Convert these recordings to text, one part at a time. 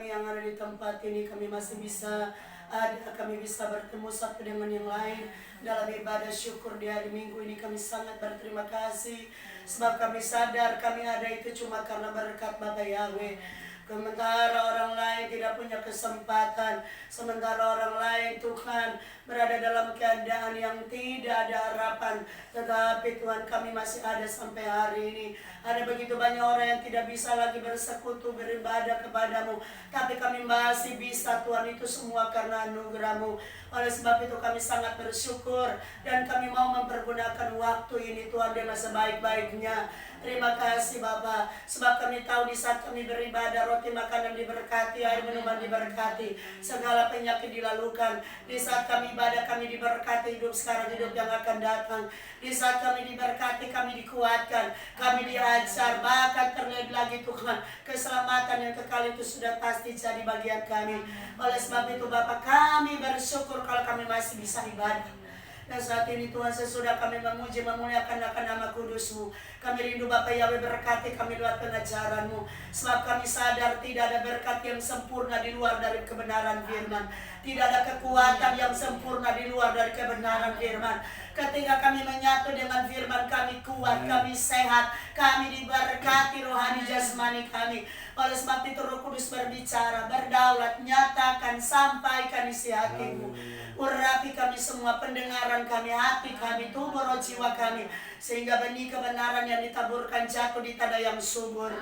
kami yang ada di tempat ini, kami masih bisa ada, kami bisa bertemu satu dengan yang lain dalam ibadah syukur di hari Minggu ini. Kami sangat berterima kasih sebab kami sadar kami ada itu cuma karena berkat Bapa Yahweh. Sementara orang lain tidak punya kesempatan, sementara orang lain Tuhan berada dalam keadaan yang tidak ada harapan, tetapi Tuhan kami masih ada sampai hari ini. Ada begitu banyak orang yang tidak bisa lagi bersekutu beribadah kepadamu, tapi kami masih bisa Tuhan, itu semua karena anugerah-Mu. Oleh sebab itu kami sangat bersyukur dan kami mau mempergunakan waktu ini Tuhan dengan sebaik-baiknya. Terima kasih Bapa, sebab kami tahu di saat kami beribadah roti makanan diberkati, air minuman diberkati, segala penyakit dilalukan. Di saat kami ibadah kami diberkati hidup sekarang, hidup yang akan datang. Di saat kami diberkati kami dikuatkan, kami diajar, bahkan terlebih lagi Tuhan keselamatan yang kekal itu sudah pasti jadi bagian kami. Oleh sebab itu Bapa, kami bersyukur kalau kami masih bisa ibadah. Dan saat ini Tuhan, sesudah kami memuji memuliakan akan nama kudus-Mu, kami rindu Bapa Yahweh, berkati kami lewat pengajaran-Mu. Sebab kami sadar tidak ada berkat yang sempurna di luar dari kebenaran firman. Tidak ada kekuatan yang sempurna di luar dari kebenaran firman. Ketika kami menyatu dengan firman, kami kuat, kami sehat, kami diberkati rohani jasmani kami. Oleh sebab itu Roh Kudus berbicara, berdaulat, nyatakan, sampaikan isi hati-Mu. Urapi kami semua, pendengaran kami, hati kami, tubuh roh jiwa kami, sehingga benih kebenaran yang ditaburkan jatuh di tanah yang subur.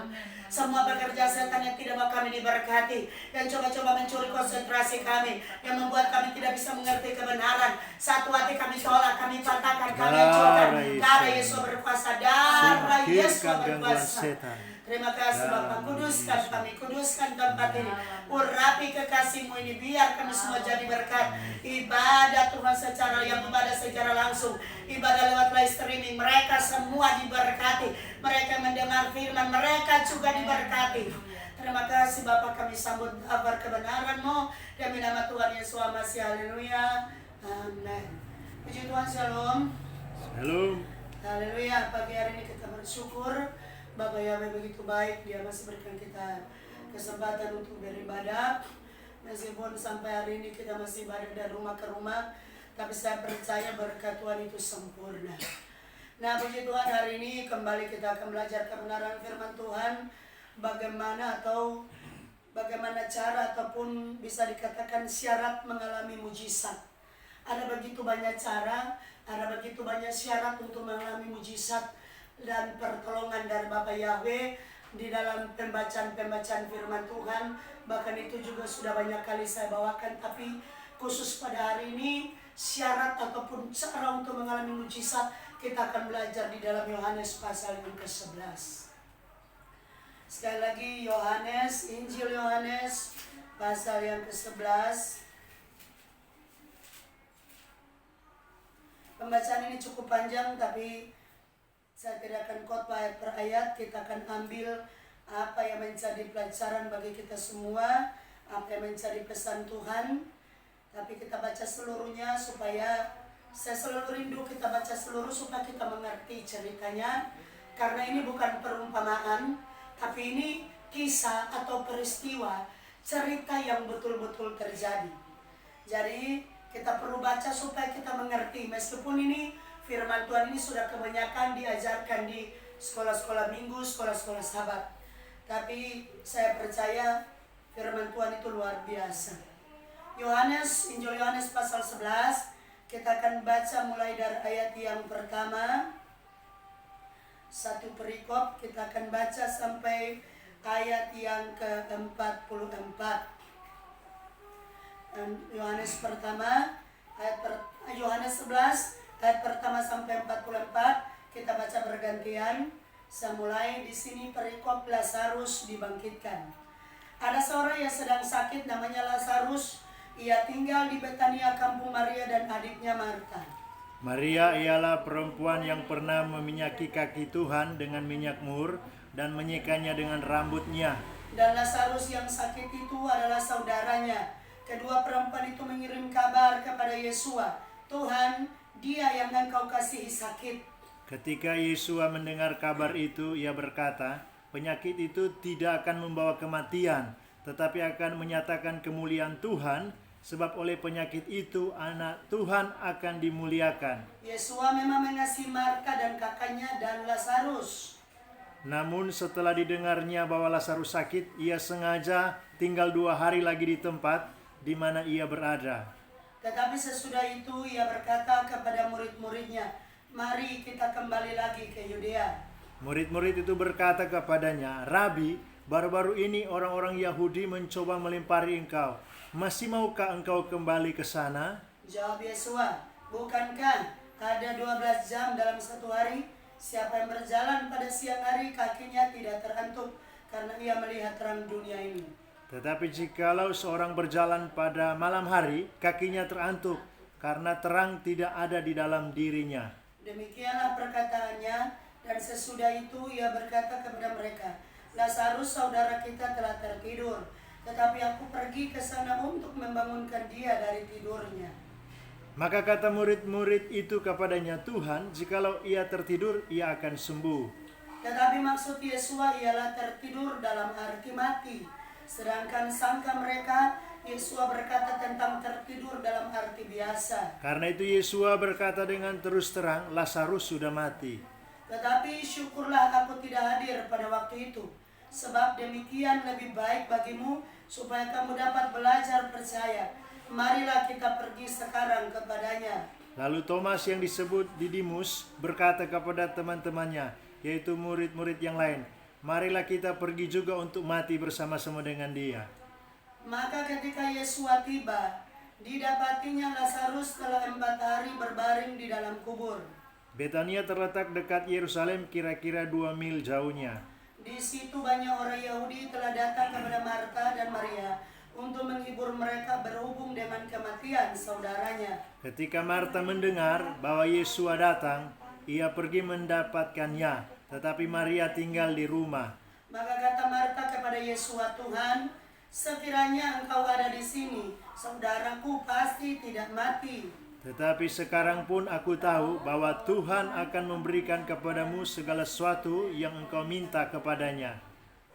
Semua pekerja setan yang tidak mau kami diberkati, yang coba-coba mencuri konsentrasi kami, yang membuat kami tidak bisa mengerti kebenaran, satu hati kami tolak, kami patahkan, kami hancurkan. Darah Yesus berkuasa, darah Yesus berkuasa. Terima kasih Bapa, kuduskan kami, kuduskan tempat ini. Urapi kekasih-Mu ini, biar kami semua jadi berkat. Ibadah Tuhan secara yang ibadah secara langsung, ibadah lewat live streaming, mereka semua diberkati. Mereka mendengar firman, mereka juga diberkati. Terima kasih Bapa, kami sambut kabar kebenaran-Mu demi nama Tuhan Yesus Masih. Haleluya, amin. Puji Tuhan, shalom. Shalom. Haleluya. Pagi hari ini kita bersyukur Bapa Yahweh begitu baik, Dia masih berikan kita kesempatan untuk beribadah. Meskipun sampai hari ini kita masih ibadah dari rumah ke rumah, tapi saya percaya berkat Tuhan itu sempurna. Nah, puji Tuhan, hari ini kembali kita akan belajar kebenaran firman Tuhan. Bagaimana cara ataupun bisa dikatakan syarat mengalami mujizat. Ada begitu banyak cara, ada begitu banyak syarat untuk mengalami mujizat dan pertolongan dari Bapa Yahweh di dalam pembacaan firman Tuhan. Bahkan itu juga sudah banyak kali saya bawakan, tapi khusus pada hari ini syarat ataupun cara untuk mengalami mujizat kita akan belajar di dalam Yohanes pasal yang ke-11. Sekali lagi, Injil Yohanes pasal yang ke-11. Pembacaan ini cukup panjang, tapi saya tidak akan khotbah ayat per ayat. Kita akan ambil apa yang menjadi pelajaran bagi kita semua, apa yang menjadi pesan Tuhan. Tapi kita baca seluruhnya supaya saya selalu rindu kita baca seluruh supaya kita mengerti ceritanya. Karena ini bukan perumpamaan, tapi ini kisah atau peristiwa, cerita yang betul-betul terjadi. Jadi kita perlu baca supaya kita mengerti. Meskipun ini firman Tuhan ini sudah kebanyakan diajarkan di sekolah-sekolah minggu, sekolah-sekolah sahabat. Tapi saya percaya firman Tuhan itu luar biasa. Injil Yohanes pasal 11, kita akan baca mulai dari ayat yang pertama. Satu perikop, kita akan baca sampai ayat yang ke-44. Yohanes pertama, Yohanes 11, ayat pertama sampai 44, kita baca bergantian. Saya mulai di sini. Perikop Lazarus dibangkitkan. Ada seorang yang sedang sakit, namanya Lazarus. Ia tinggal di Betania, kampung Maria dan adiknya Marta. Maria ialah perempuan yang pernah meminyaki kaki Tuhan dengan minyak mur dan menyekanya dengan rambutnya. Dan Lazarus yang sakit itu adalah saudaranya. Kedua perempuan itu mengirim kabar kepada Yesua, "Tuhan, dia yang engkau kasihi sakit." Ketika Yesua mendengar kabar itu, ia berkata, "Penyakit itu tidak akan membawa kematian, tetapi akan menyatakan kemuliaan Tuhan, sebab oleh penyakit itu anak Tuhan akan dimuliakan. Yesua memang mengasihi Marta dan kakaknya dan Lazarus. Namun setelah didengarnya bahwa Lazarus sakit, ia sengaja tinggal 2 hari lagi di tempat di mana ia berada. Tetapi sesudah itu ia berkata kepada murid-muridnya, "Mari kita kembali lagi ke Yudea." Murid-murid itu berkata kepadanya, "Rabi, baru-baru ini orang-orang Yahudi mencoba melempari engkau. Masih maukah engkau kembali ke sana?" Jawab Yesua, "Bukankah ada 12 jam dalam satu hari? Siapa yang berjalan pada siang hari kakinya tidak terantuk, karena ia melihat terang dunia ini. Tetapi jikalau seorang berjalan pada malam hari, kakinya terantuk, karena terang tidak ada di dalam dirinya." Demikianlah perkataannya, dan sesudah itu ia berkata kepada mereka, "Lazarus saudara kita telah tertidur, tetapi aku pergi ke sana untuk membangunkan dia dari tidurnya." Maka kata murid-murid itu kepadanya, "Tuhan, jikalau ia tertidur, ia akan sembuh." Tetapi maksud Yesua ialah tertidur dalam arti mati. Sedangkan sangka mereka, Yesua berkata tentang tertidur dalam arti biasa. Karena itu Yesua berkata dengan terus terang, Lazarus sudah mati. Tetapi syukurlah aku tidak hadir pada waktu itu, sebab demikian lebih baik bagimu, supaya kamu dapat belajar percaya. Marilah kita pergi sekarang kepadanya. Lalu Thomas yang disebut Didimus berkata kepada teman-temannya, yaitu murid-murid yang lain, "Marilah kita pergi juga untuk mati bersama-sama dengan dia." Maka ketika Yesua tiba, didapatinya Lazarus telah 4 hari berbaring di dalam kubur. Betania terletak dekat Yerusalem kira-kira 2 mil jauhnya. Di situ banyak orang Yahudi telah datang kepada Marta dan Maria untuk menghibur mereka berhubung dengan kematian saudaranya. Ketika Marta mendengar bahwa Yesua datang, ia pergi mendapatkannya, tetapi Maria tinggal di rumah. Maka kata Marta kepada Yesua, "Tuhan, sekiranya engkau ada di sini, saudaraku pasti tidak mati." Tetapi sekarang pun aku tahu bahwa Tuhan akan memberikan kepadamu segala sesuatu yang engkau minta kepadanya.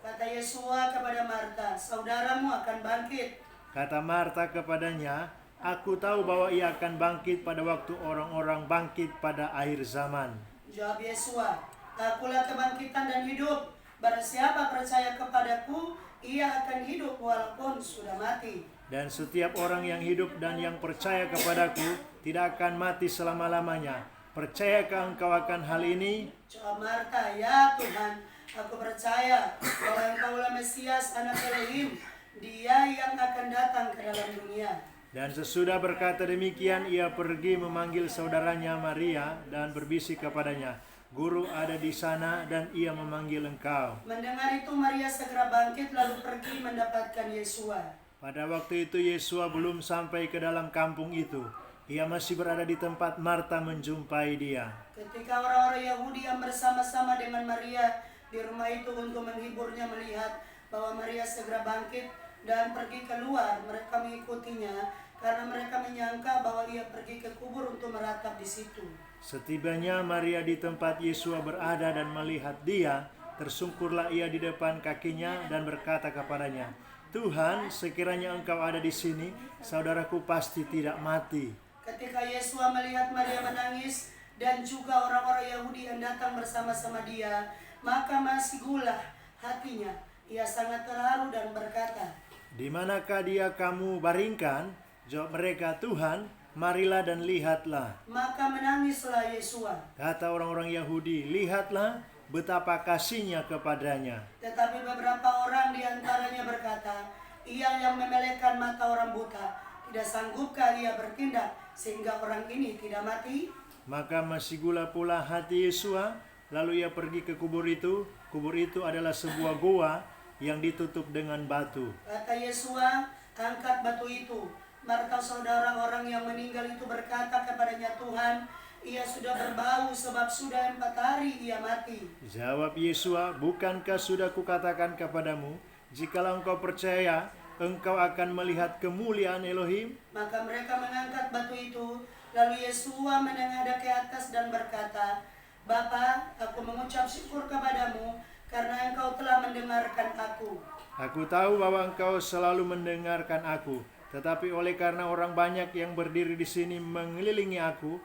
Kata Yesua kepada Marta, "Saudaramu akan bangkit." Kata Marta kepadanya, "Aku tahu bahwa ia akan bangkit pada waktu orang-orang bangkit pada akhir zaman." Jawab Yesua, "Akulah kebangkitan dan hidup. Barang siapa percaya kepadaku, ia akan hidup walaupun sudah mati. Dan setiap orang yang hidup dan yang percaya kepadaku tidak akan mati selama-lamanya. Percayakah engkau akan hal ini?" Jawab Marta, "Ya Tuhan, aku percaya bahwa engkaulah Mesias, anak Elohim, dia yang akan datang ke dalam dunia." Dan sesudah berkata demikian, ia pergi memanggil saudaranya Maria dan berbisik kepadanya, "Guru ada di sana dan ia memanggil engkau." Mendengar itu Maria segera bangkit lalu pergi mendapatkan Yesua. Pada waktu itu Yesua belum sampai ke dalam kampung itu. Ia masih berada di tempat Marta menjumpai dia. Ketika orang-orang Yahudi yang bersama-sama dengan Maria di rumah itu untuk menghiburnya melihat bahwa Maria segera bangkit dan pergi keluar, mereka mengikutinya karena mereka menyangka bahwa ia pergi ke kubur untuk meratap di situ. Setibanya Maria di tempat Yesua berada dan melihat dia, tersungkurlah ia di depan kakinya dan berkata kepadanya, "Tuhan, sekiranya engkau ada di sini, saudaraku pasti tidak mati." Ketika Yesua melihat Maria menangis dan juga orang-orang Yahudi yang datang bersama-sama dia, maka masih gulah hatinya. Ia sangat terharu dan berkata, "Di manakah dia kamu baringkan?" Jawab mereka, "Tuhan, marilah dan lihatlah." Maka menangislah Yesua. Kata orang-orang Yahudi, "Lihatlah betapa kasihnya kepadanya." Tetapi beberapa orang di antaranya berkata, "Ia yang memelekkan mata orang buta, tidak sanggupkah ia bertindak sehingga orang ini tidak mati?" Maka masih gula pula hati Yesua, lalu ia pergi ke kubur itu. Kubur itu adalah sebuah goa yang ditutup dengan batu. Kata Yesua, "Angkat batu itu." Marta saudara orang yang meninggal itu berkata kepadanya, "Tuhan, ia sudah berbau sebab sudah 4 hari ia mati." Jawab Yesua, "Bukankah sudah kukatakan kepadamu, jikalau engkau percaya, engkau akan melihat kemuliaan Elohim?" Maka mereka mengangkat batu itu. Lalu Yesua menengadah ke atas dan berkata, "Bapa, aku mengucap syukur kepadamu karena engkau telah mendengarkan aku. Aku tahu bahwa Engkau selalu mendengarkan aku, tetapi oleh karena orang banyak yang berdiri di sini mengelilingi aku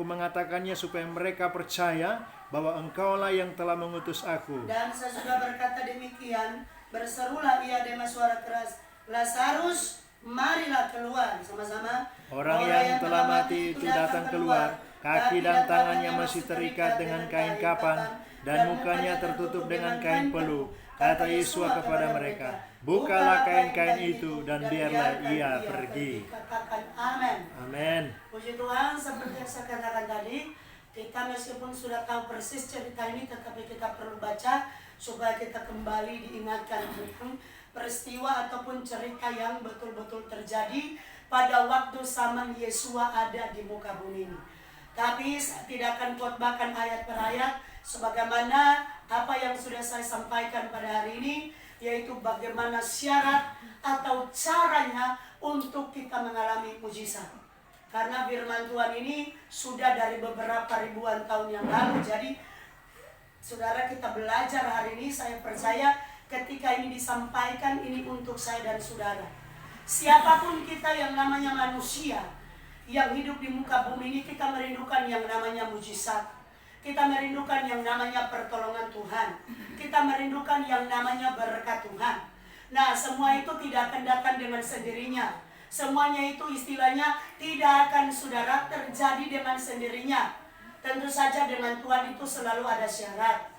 mengatakannya supaya mereka percaya bahwa Engkaulah yang telah mengutus aku. Dan sesudah berkata demikian, berserulah ia dengan suara keras, Lazarus, marilah keluar. Sama-sama. Orang yang telah mati itu datang keluar, kaki dan tangannya masih terikat dengan kain kapan, dan mukanya tertutup dengan kain peluh. Kata Yesus kepada mereka, bukalah kain-kain itu dan biarlah ia pergi. Katakan amin. Amin. Puji Tuhan, seperti yang saya katakan tadi, kita meskipun sudah tahu persis cerita ini, tetapi kita perlu baca supaya kita kembali diingatkan tentang peristiwa ataupun cerita yang betul-betul terjadi pada waktu zaman Yesua ada di muka bumi ini. Tapi saya tidak akan khotbahkan ayat per ayat, sebagaimana apa yang sudah saya sampaikan pada hari ini, yaitu bagaimana syarat atau caranya untuk kita mengalami mujizat. Karena firman Tuhan ini sudah dari beberapa ribuan tahun yang lalu. Jadi saudara, kita belajar hari ini, saya percaya ketika ini disampaikan, ini untuk saya dan saudara. Siapapun kita yang namanya manusia yang hidup di muka bumi ini, kita merindukan yang namanya mujizat. Kita merindukan yang namanya pertolongan Tuhan. Kita merindukan yang namanya berkat Tuhan. Nah, semua itu tidak akan datang dengan sendirinya. Semuanya itu istilahnya tidak akan saudara terjadi dengan sendirinya. Tentu saja dengan Tuhan itu selalu ada syarat.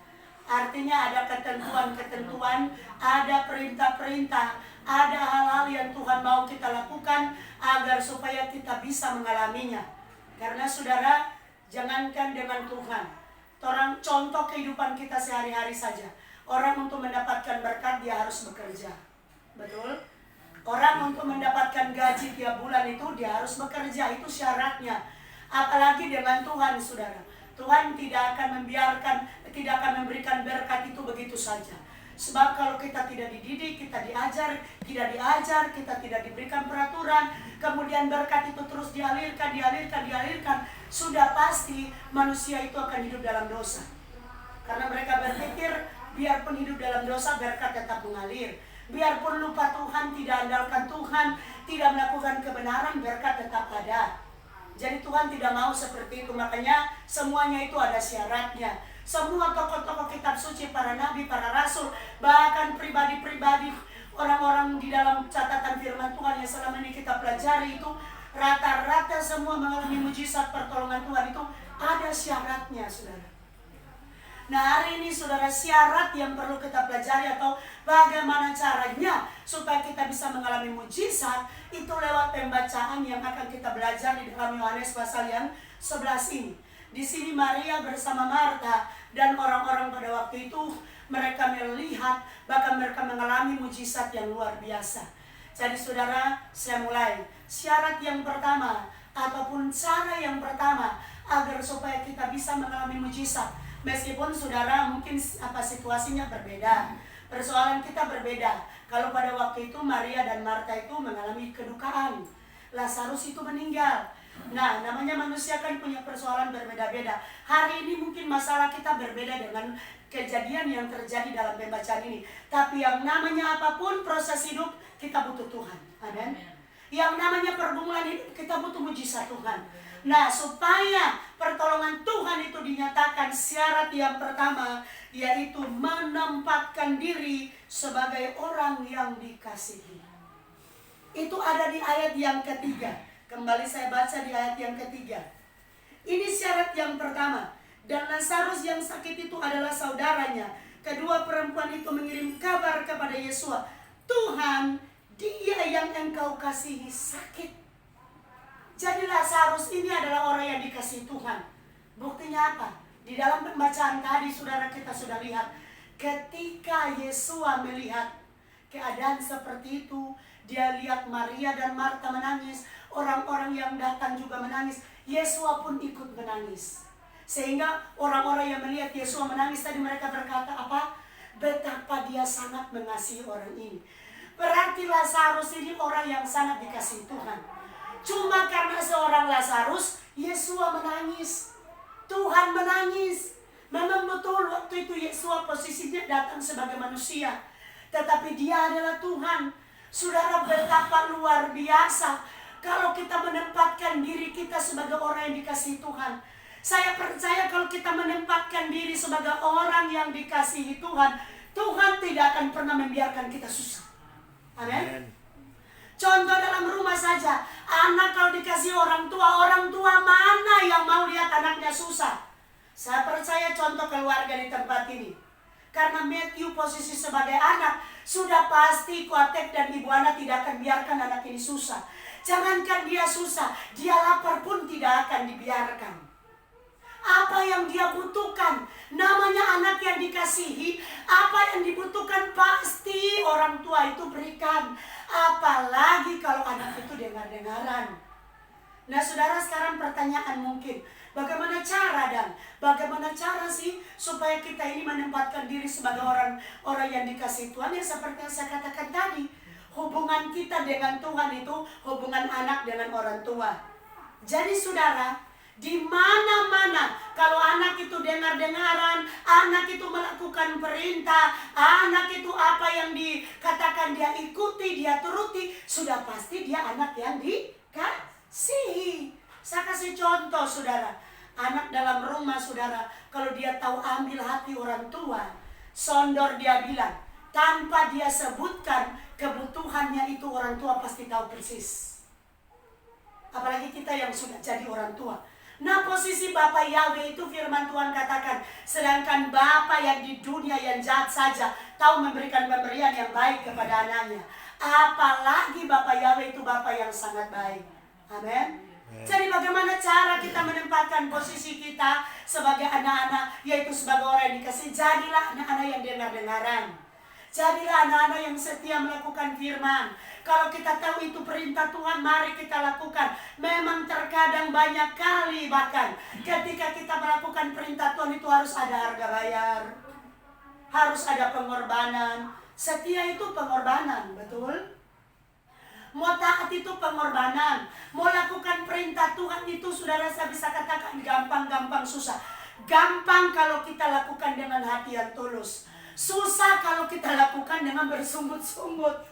Artinya ada ketentuan-ketentuan, ada perintah-perintah, ada hal-hal yang Tuhan mau kita lakukan agar supaya kita bisa mengalaminya. Karena saudara, jangankan dengan Tuhan, contoh kehidupan kita sehari-hari saja. Orang untuk mendapatkan berkat dia harus bekerja. Betul? Orang untuk mendapatkan gaji tiap bulan itu dia harus bekerja, itu syaratnya. Apalagi dengan Tuhan, saudara. Tuhan tidak akan memberikan berkat itu begitu saja. Sebab kalau kita tidak dididik, kita tidak diajar, kita tidak diberikan peraturan, kemudian berkat itu terus dialirkan, sudah pasti manusia itu akan hidup dalam dosa. Karena mereka berpikir, biarpun hidup dalam dosa, berkat tetap mengalir. Biarpun lupa Tuhan, tidak andalkan Tuhan, tidak melakukan kebenaran, berkat tetap ada. Jadi Tuhan tidak mau seperti itu, makanya semuanya itu ada syaratnya. Semua tokoh-tokoh kitab suci, para nabi, para rasul, bahkan pribadi-pribadi, orang-orang di dalam catatan firman Tuhan yang selama ini kita pelajari itu, rata-rata semua mengalami mujizat pertolongan Tuhan itu ada syaratnya, saudara. Nah, hari ini saudara, syarat yang perlu kita pelajari atau bagaimana caranya supaya kita bisa mengalami mujizat itu lewat pembacaan yang akan kita belajar di dalam Yohanes pasal yang 11 ini. Di sini Maria bersama Marta dan orang-orang pada waktu itu mereka melihat, bahkan mereka mengalami mujizat yang luar biasa. Jadi saudara, saya mulai. Syarat yang pertama ataupun cara yang pertama agar supaya kita bisa mengalami mujizat. Meskipun saudara mungkin situasinya berbeda, persoalan kita berbeda. Kalau pada waktu itu Maria dan Marta itu mengalami kedukaan, Lazarus itu meninggal. Nah, namanya manusia kan punya persoalan berbeda-beda. Hari ini mungkin masalah kita berbeda dengan kejadian yang terjadi dalam pembacaan ini. Tapi yang namanya apapun proses hidup, kita butuh Tuhan. Amin. Yang namanya pergumulan hidup, kita butuh mujizat Tuhan. Nah, supaya pertolongan Tuhan itu dinyatakan, syarat yang pertama yaitu menempatkan diri sebagai orang yang dikasihi. Itu ada di ayat yang ketiga. Kembali saya baca di ayat yang ketiga. Ini syarat yang pertama. Dan Lazarus yang sakit itu adalah saudaranya. Kedua perempuan itu mengirim kabar kepada Yesua, Tuhan, dia yang engkau kasihi sakit. Jadi Lazarus ini adalah orang yang dikasihi Tuhan. Buktinya apa? Di dalam pembacaan tadi saudara kita sudah lihat, ketika Yesua melihat keadaan seperti itu, dia lihat Maria dan Marta menangis, orang-orang yang datang juga menangis, Yesua pun ikut menangis. Sehingga orang-orang yang melihat Yesua menangis tadi mereka berkata apa? Betapa dia sangat mengasihi orang ini. Berarti Lazarus ini orang yang sangat dikasihi Tuhan. Cuma karena seorang Lazarus, Yesua menangis. Tuhan menangis. Memang betul waktu itu Yesua posisinya datang sebagai manusia. tetapi Dia adalah Tuhan. Saudara, betapa luar biasa kalau kita menempatkan diri kita sebagai orang yang dikasihi Tuhan. Saya percaya kalau kita menempatkan diri sebagai orang yang dikasihi Tuhan, Tuhan tidak akan pernah membiarkan kita susah. Amin. Contoh dalam rumah saja, anak kalau dikasih orang tua mana yang mau lihat anaknya susah? Saya percaya contoh keluarga di tempat ini. Karena Matthew posisi sebagai anak, sudah pasti Koatek dan Ibu Ana tidak akan biarkan anak ini susah. Jangankan dia susah, dia lapar pun tidak akan dibiarkan. Apa yang dia butuhkan, namanya anak yang dikasihi, apa yang dibutuhkan pasti orang tua itu berikan. Apalagi kalau anak itu dengar-dengaran. Nah saudara, sekarang pertanyaan mungkin, bagaimana cara sih supaya kita ini menempatkan diri sebagai orang yang dikasihi Tuhan? Ya seperti yang saya katakan tadi, hubungan kita dengan Tuhan itu hubungan anak dengan orang tua. Jadi saudara, di mana-mana kalau anak itu dengar-dengaran, anak itu melakukan perintah, anak itu apa yang dikatakan dia ikuti, dia turuti, sudah pasti dia anak yang dikasihi. Saya kasih contoh saudara, anak dalam rumah saudara, kalau dia tahu ambil hati orang tua, sondor dia bilang, tanpa dia sebutkan kebutuhannya itu orang tua pasti tahu persis. Apalagi kita yang sudah jadi orang tua. Nah posisi Bapa Yahweh itu firman Tuhan katakan, sedangkan Bapa yang di dunia yang jahat saja tahu memberikan pemberian yang baik kepada anaknya, apalagi Bapa Yahweh itu Bapa yang sangat baik. Amin. Jadi bagaimana cara kita menempatkan posisi kita sebagai anak-anak, yaitu sebagai orang yang dikasihi? Jadilah anak-anak yang dengar-dengaran. Jadilah anak-anak yang setia melakukan firman. Kalau kita tahu itu perintah Tuhan, mari kita lakukan. Memang terkadang banyak kali bahkan ketika kita melakukan perintah Tuhan itu harus ada harga bayar, harus ada pengorbanan. Setia itu pengorbanan, betul? Mau taat itu pengorbanan. Mau lakukan perintah Tuhan itu, saudara, saya bisa katakan gampang-gampang susah. Gampang kalau kita lakukan dengan hati yang tulus. Susah kalau kita lakukan dengan bersungut-sungut.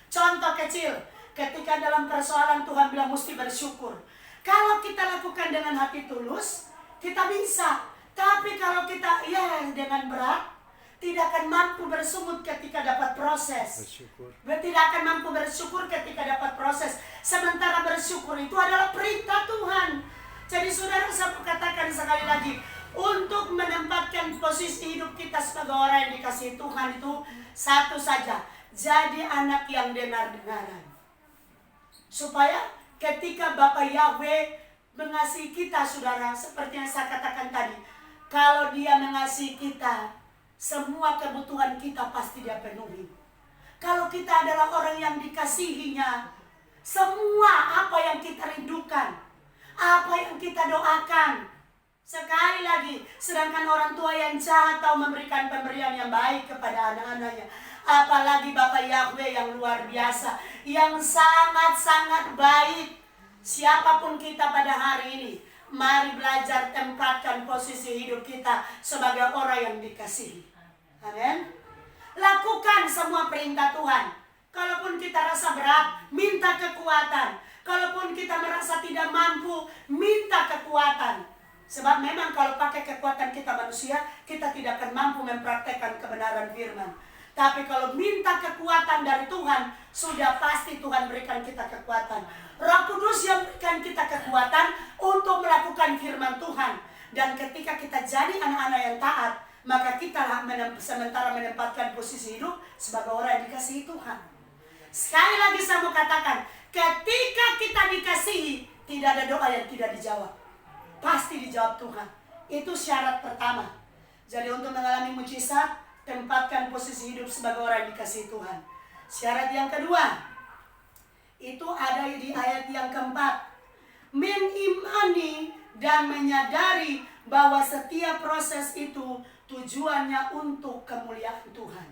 Contoh kecil, ketika dalam persoalan Tuhan bilang mesti bersyukur. Kalau kita lakukan dengan hati tulus, kita bisa. Tapi kalau kita dengan berat, tidak akan mampu bersungut ketika dapat proses. Tidak akan mampu bersyukur ketika dapat proses. Sementara bersyukur itu adalah perintah Tuhan. Jadi saudara, saya katakan sekali lagi, untuk menempatkan posisi hidup kita sebagai orang yang dikasihi Tuhan itu satu saja, jadi anak yang dengar-dengaran. Supaya ketika Bapa Yahweh mengasihi kita, saudara, seperti yang saya katakan tadi, kalau Dia mengasihi kita, semua kebutuhan kita pasti Dia penuhi. Kalau kita adalah orang yang dikasihinya, semua apa yang kita rindukan, apa yang kita doakan. Sekali lagi, sedangkan orang tua yang jahat tahu memberikan pemberian yang baik kepada anak-anaknya, apalagi Bapa Yahweh yang luar biasa, yang sangat-sangat baik. Siapapun kita pada hari ini, mari belajar tempatkan posisi hidup kita sebagai orang yang dikasihi. Amin. Lakukan semua perintah Tuhan. Kalaupun kita rasa berat, minta kekuatan. Kalaupun kita merasa tidak mampu, minta kekuatan. Sebab memang kalau pakai kekuatan kita manusia, kita tidak akan mampu mempraktekkan kebenaran firman. Tapi kalau minta kekuatan dari Tuhan, sudah pasti Tuhan berikan kita kekuatan. Roh Kudus yang berikan kita kekuatan untuk melakukan firman Tuhan. Dan ketika kita jadi anak-anak yang taat, maka kita sementara menempatkan posisi hidup sebagai orang yang dikasihi Tuhan. Sekali lagi saya mau katakan, ketika kita dikasihi, tidak ada doa yang tidak dijawab. Pasti dijawab Tuhan. Itu syarat pertama. Jadi untuk mengalami mujizat, tempatkan posisi hidup sebagai orang yang dikasihi Tuhan. Syarat yang kedua, itu ada di ayat yang keempat. Mengimani dan menyadari bahwa setiap proses itu tujuannya untuk kemuliaan Tuhan.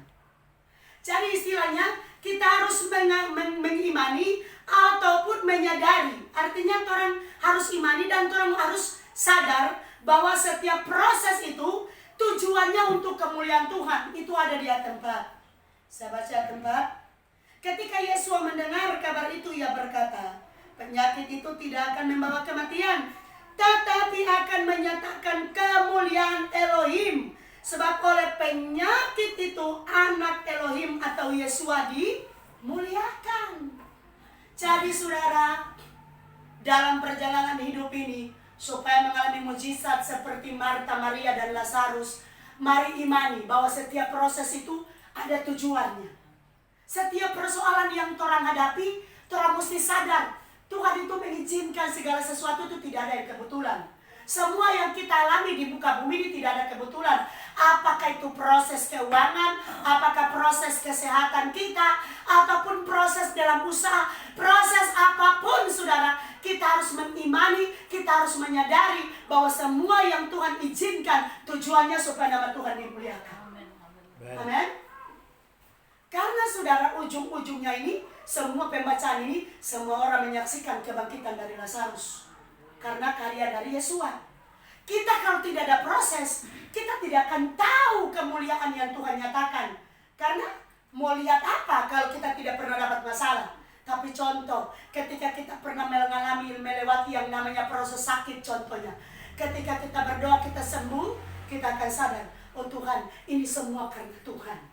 Jadi istilahnya kita harus mengimani ataupun menyadari. Artinya orang harus imani dan orang harus sadar bahwa setiap proses itu tujuannya untuk kemuliaan Tuhan. Itu ada di tempat. Saya baca tempat. Ketika Yesus mendengar kabar itu, ia berkata, penyakit itu tidak akan membawa kematian, tetapi akan menyatakan kemuliaan Elohim. Sebab oleh penyakit itu anak Elohim atau Yesua dimuliakan. Jadi saudara, dalam perjalanan hidup ini, supaya mengalami mujizat seperti Marta, Maria, dan Lazarus, mari imani bahwa setiap proses itu ada tujuannya. Setiap persoalan yang orang hadapi, orang mesti sadar Tuhan itu mengizinkan segala sesuatu itu tidak ada yang kebetulan. Semua yang kita alami di muka bumi ini tidak ada kebetulan. Apakah itu proses keuangan, apakah proses kesehatan kita, ataupun proses dalam usaha, proses apapun saudara, kita harus mengimani, kita harus menyadari bahwa semua yang Tuhan izinkan tujuannya supaya nama Tuhan dimuliakan. Amin. Karena saudara, ujung-ujungnya ini, semua pembacaan ini, semua orang menyaksikan kebangkitan dari Lazarus. Karena karya dari Yesua. Kita kalau tidak ada proses, kita tidak akan tahu kemuliaan yang Tuhan nyatakan. Karena mau lihat apa kalau kita tidak pernah dapat masalah. Tapi contoh, ketika kita pernah melewati yang namanya proses sakit contohnya. Ketika kita berdoa, kita sembuh, kita akan sadar, oh Tuhan, ini semua karena Tuhan.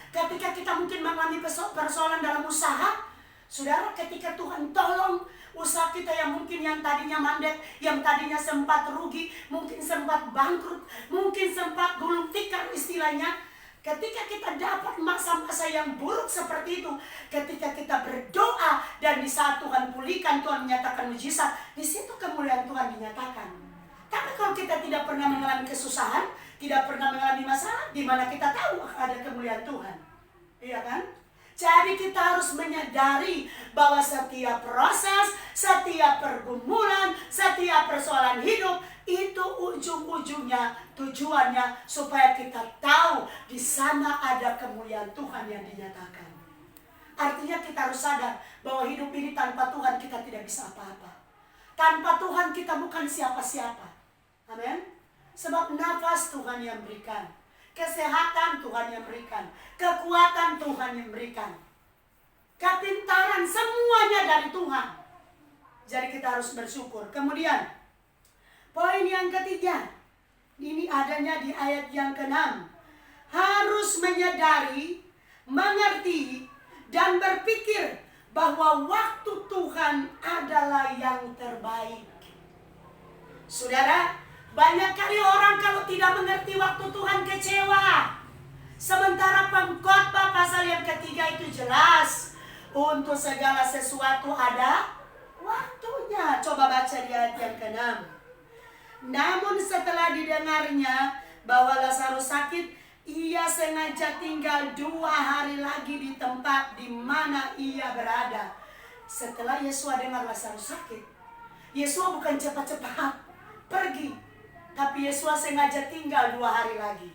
Ketika kita mungkin mengalami persoalan dalam usaha, saudara, ketika Tuhan tolong usaha kita yang mungkin yang tadinya mandek, yang tadinya sempat rugi, mungkin sempat bangkrut, mungkin sempat gulung tikar istilahnya. Ketika kita dapat masa-masa yang buruk seperti itu, ketika kita berdoa dan di saat Tuhan pulihkan, Tuhan menyatakan mujizat, di situ kemuliaan Tuhan dinyatakan. Tapi kalau kita tidak pernah mengalami kesusahan, tidak pernah mengalami masalah, di mana kita tahu ada kemuliaan Tuhan? Iya kan? Jadi kita harus menyadari bahwa setiap proses, setiap pergumulan, setiap persoalan hidup itu ujung-ujungnya tujuannya supaya kita tahu di sana ada kemuliaan Tuhan yang dinyatakan. Artinya kita harus sadar bahwa hidup ini tanpa Tuhan kita tidak bisa apa-apa. Tanpa Tuhan kita bukan siapa-siapa. Amin. Sebab nafas Tuhan yang berikan, kesehatan Tuhan yang berikan, kekuatan Tuhan yang berikan, kepintaran semuanya dari Tuhan. Jadi kita harus bersyukur. Kemudian poin yang ketiga, ini adanya di ayat yang ke-6. Harus menyadari, mengerti, dan berpikir bahwa waktu Tuhan adalah yang terbaik. Saudara, banyak kali orang kalau tidak mengerti waktu Tuhan kecewa. Sementara Pengkhotbah pasal yang ketiga itu jelas. Untuk segala sesuatu ada waktunya. Coba baca di ayat yang ke-6. Namun setelah didengarnya bahwa Lazarus sakit, ia sengaja tinggal 2 hari lagi di tempat di mana ia berada. Setelah Yesus dengar Lazarus sakit, Yesus bukan cepat-cepat pergi, tapi Yesus sengaja tinggal 2 hari lagi.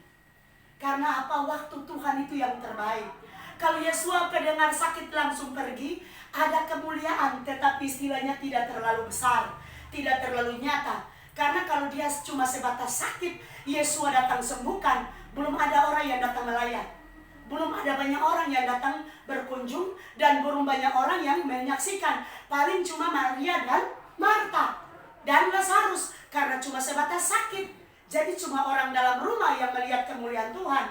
Karena apa? Waktu Tuhan itu yang terbaik. Kalau Yesus dengar sakit langsung pergi, ada kemuliaan, tetapi istilahnya tidak terlalu besar, tidak terlalu nyata. Karena kalau dia cuma sebatas sakit, Yesus datang sembuhkan, belum ada orang yang datang melayat. Belum ada banyak orang yang datang berkunjung, dan belum banyak orang yang menyaksikan. Paling cuma Maria dan Marta dan Lazarus, karena cuma sebatas sakit. Jadi cuma orang dalam rumah yang melihat kemuliaan Tuhan.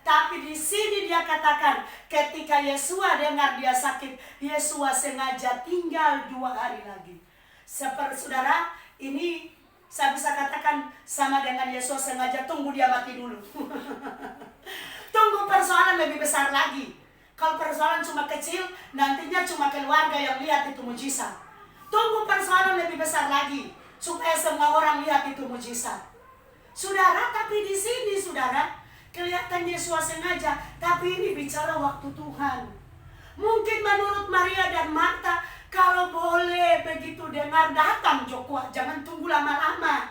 Tapi di sini dia katakan, ketika Yesus dengar dia sakit, Yesus sengaja tinggal 2 hari lagi. Seperti saudara, ini saya bisa katakan sama dengan Yesus sengaja tunggu dia mati dulu. Tunggu persoalan lebih besar lagi. Kalau persoalan cuma kecil, nantinya cuma keluarga yang lihat itu mujizat. Tunggu persoalan lebih besar lagi, supaya semua orang lihat itu mujizat. Saudara, tapi di sini saudara, kelihatan Yesus sengaja, tapi ini bicara waktu Tuhan. Mungkin menurut Maria dan Marta, kalau boleh begitu dengar datang Joko, jangan tunggu lama-lama.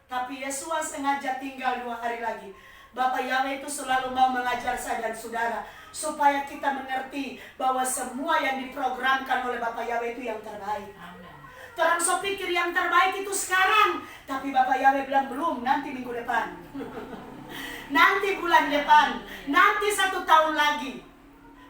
Tapi Yesus sengaja tinggal 2 hari lagi. Bapak Yahweh itu selalu mau mengajar saya dan saudara, supaya kita mengerti bahwa semua yang diprogramkan oleh Bapak Yahweh itu yang terbaik. Orang so pikir yang terbaik itu sekarang, tapi Bapak Yahweh bilang belum, nanti minggu depan. Nanti bulan depan, nanti 1 tahun lagi.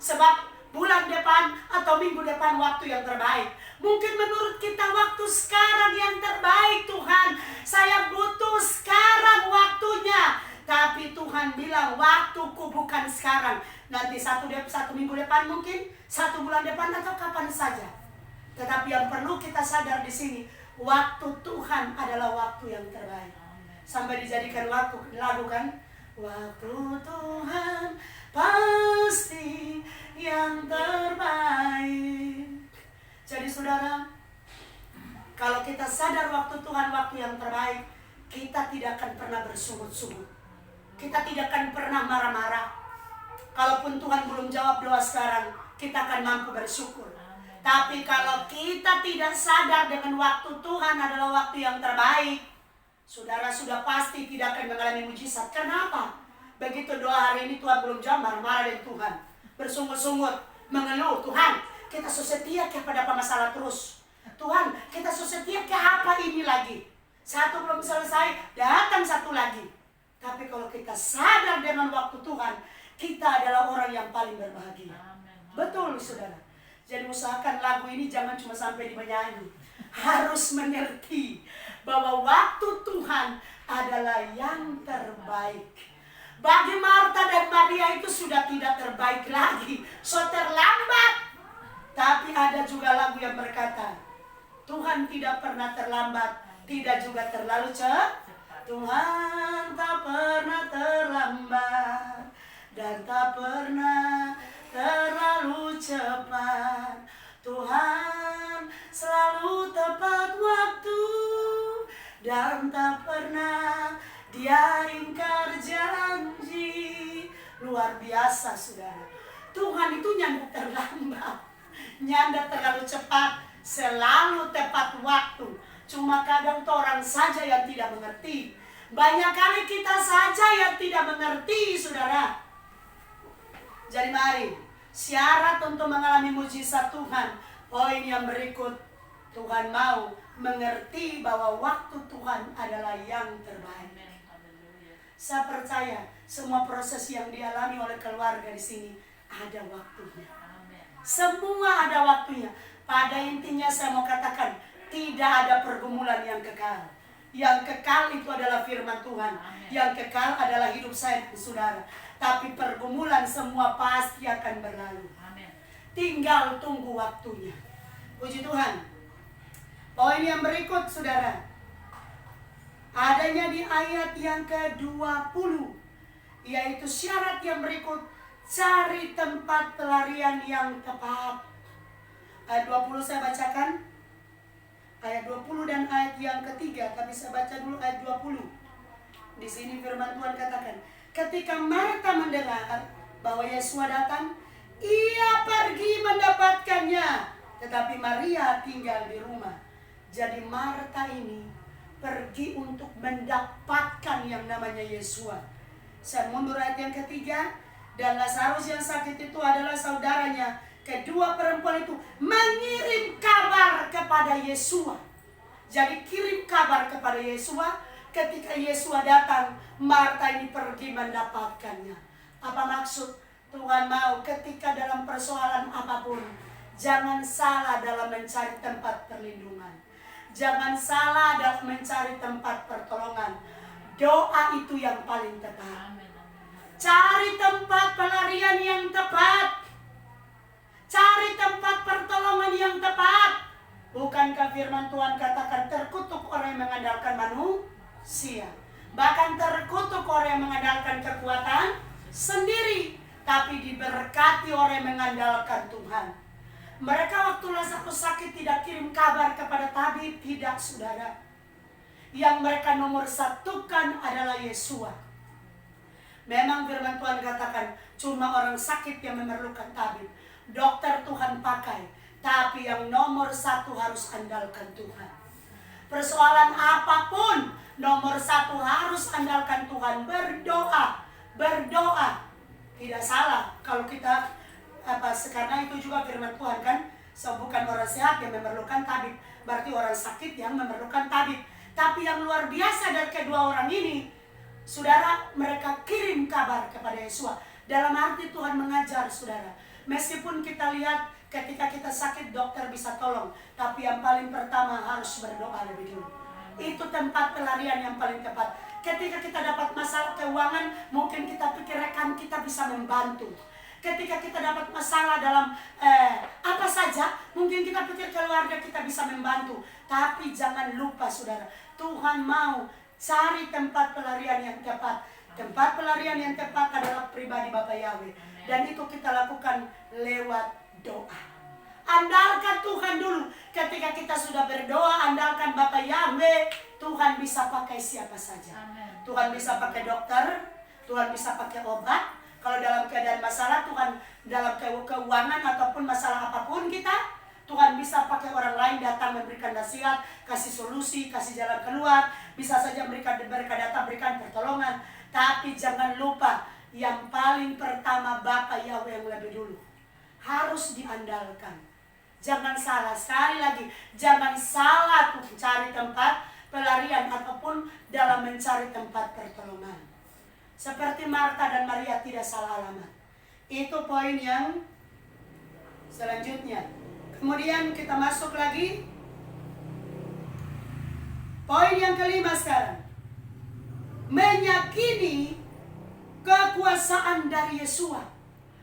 Sebab bulan depan atau minggu depan waktu yang terbaik. Mungkin menurut kita waktu sekarang yang terbaik, Tuhan. Saya butuh sekarang waktunya. Tapi Tuhan bilang waktuku bukan sekarang. Nanti satu minggu depan mungkin, 1 bulan depan atau kapan saja. Tetapi yang perlu kita sadar di sini, waktu Tuhan adalah waktu yang terbaik. Sampai dijadikan lagu kan? Waktu Tuhan pasti yang terbaik. Jadi saudara, kalau kita sadar waktu Tuhan waktu yang terbaik, kita tidak akan pernah bersungut-sungut. Kita tidak akan pernah marah-marah. Kalaupun Tuhan belum jawab doa sekarang, kita akan mampu bersyukur. Tapi kalau kita tidak sadar dengan waktu Tuhan adalah waktu yang terbaik, saudara sudah pasti tidak akan mengalami mujizat. Kenapa? Begitu doa hari ini Tuhan belum jawab, marah-marah dengan Tuhan, bersungut-sungut, mengeluh. Tuhan, kita setia kepada apa masalah terus. Tuhan, kita setia ke apa ini lagi. Satu belum selesai, datang satu lagi. Tapi kalau kita sadar dengan waktu Tuhan, kita adalah orang yang paling berbahagia. Betul, saudara. Jadi usahakan lagu ini jangan cuma sampai di menyanyi. Harus mengerti bahwa waktu Tuhan adalah yang terbaik. Bagi Marta dan Maria itu sudah tidak terbaik lagi, so terlambat. Tapi ada juga lagu yang berkata, Tuhan tidak pernah terlambat, tidak juga terlalu cepat. Tuhan tak pernah terlambat dan tak pernah terlalu cepat. Tuhan selalu tepat waktu dan tak pernah Dia ingkar janji. Luar biasa, saudara. Tuhan itu nyanda terlambat, nyanda terlalu cepat, selalu tepat waktu. Cuma kadang orang saja yang tidak mengerti. Banyak kali kita saja yang tidak mengerti, saudara. Jadi mari, syarat untuk mengalami mujizat Tuhan, poin yang berikut, Tuhan mau mengerti bahwa waktu Tuhan adalah yang terbaik. Saya percaya semua proses yang dialami oleh keluarga di sini ada waktunya. Semua ada waktunya. Pada intinya saya mau katakan, tidak ada pergumulan yang kekal. Yang kekal itu adalah firman Tuhan. Yang kekal adalah hidup saya dan saudara. Tapi pergumulan semua pasti akan berlalu. Tinggal tunggu waktunya. Puji Tuhan. Poin yang berikut, saudara, adanya di ayat yang ke-20, yaitu syarat yang berikut, cari tempat pelarian yang tepat. Ayat 20 saya bacakan. Ayat 20 dan ayat yang ketiga, tapi saya baca dulu ayat 20. Di sini firman Tuhan katakan, ketika Marta mendengar bahwa Yesus datang, ia pergi mendapatkannya, tetapi Maria tinggal di rumah. Jadi Marta ini pergi untuk mendapatkan yang namanya Yesus. Saya mundur ayat yang ketiga, dan Lazarus yang sakit itu adalah saudaranya. Kedua perempuan itu mengirim kabar kepada Yesus. Jadi kirim kabar kepada Yesus. Ketika Yesus datang, Marta ini pergi mendapatkannya. Apa maksud? Tuhan mau ketika dalam persoalan apapun, jangan salah dalam mencari tempat perlindungan. Jangan salah dalam mencari tempat pertolongan. Doa itu yang paling tepat. Cari tempat pelarian yang tepat. Cari tempat pertolongan yang tepat. Bukankah firman Tuhan katakan terkutuk orang yang mengandalkan manusia, bahkan terkutuk orang yang mengandalkan kekuatan sendiri, tapi diberkati orang yang mengandalkan Tuhan. Mereka waktu Lazarus sakit tidak kirim kabar kepada tabib, tidak, saudara. Yang mereka nomor satukan adalah Yesus. Memang firman Tuhan katakan cuma orang sakit yang memerlukan tabib. Dokter Tuhan pakai, tapi yang nomor satu harus andalkan Tuhan. Persoalan apapun, nomor satu harus andalkan Tuhan. Berdoa, berdoa. Tidak salah kalau kita karena itu juga firman Tuhan kan, bukan orang sehat yang memerlukan tabib, berarti orang sakit yang memerlukan tabib. Tapi yang luar biasa dari kedua orang ini, saudara, mereka kirim kabar kepada Yesus. Dalam arti Tuhan mengajar, saudara, Meskipun kita lihat ketika kita sakit dokter bisa tolong, tapi yang paling pertama harus berdoa lebih dulu. Itu tempat pelarian yang paling tepat. Ketika kita dapat masalah keuangan, mungkin kita pikir rekan kita bisa membantu. Ketika kita dapat masalah dalam apa saja, mungkin kita pikir keluarga kita bisa membantu. Tapi jangan lupa saudara, Tuhan mau cari tempat pelarian yang tepat. Tempat pelarian yang tepat adalah pribadi Bapa Yahweh. Dan itu kita lakukan lewat doa. Andalkan Tuhan dulu. Ketika kita sudah berdoa, andalkan Bapa Yahweh, Tuhan bisa pakai siapa saja. Amen. Tuhan bisa pakai dokter, Tuhan bisa pakai obat. Kalau dalam keadaan masalah, Tuhan dalam keuangan ataupun masalah apapun kita, Tuhan bisa pakai orang lain datang memberikan nasihat, kasih solusi, kasih jalan keluar. Bisa saja mereka datang berikan pertolongan. Tapi jangan lupa, yang paling pertama Bapa Yahweh yang lebih dulu harus diandalkan. Jangan salah, sekali lagi, jangan salah untuk cari tempat pelarian ataupun dalam mencari tempat pertolongan. Seperti Marta dan Maria tidak salah alamat. Itu poin yang selanjutnya. Kemudian kita masuk lagi. Poin yang kelima sekarang. Meyakini kekuasaan dari Yesua.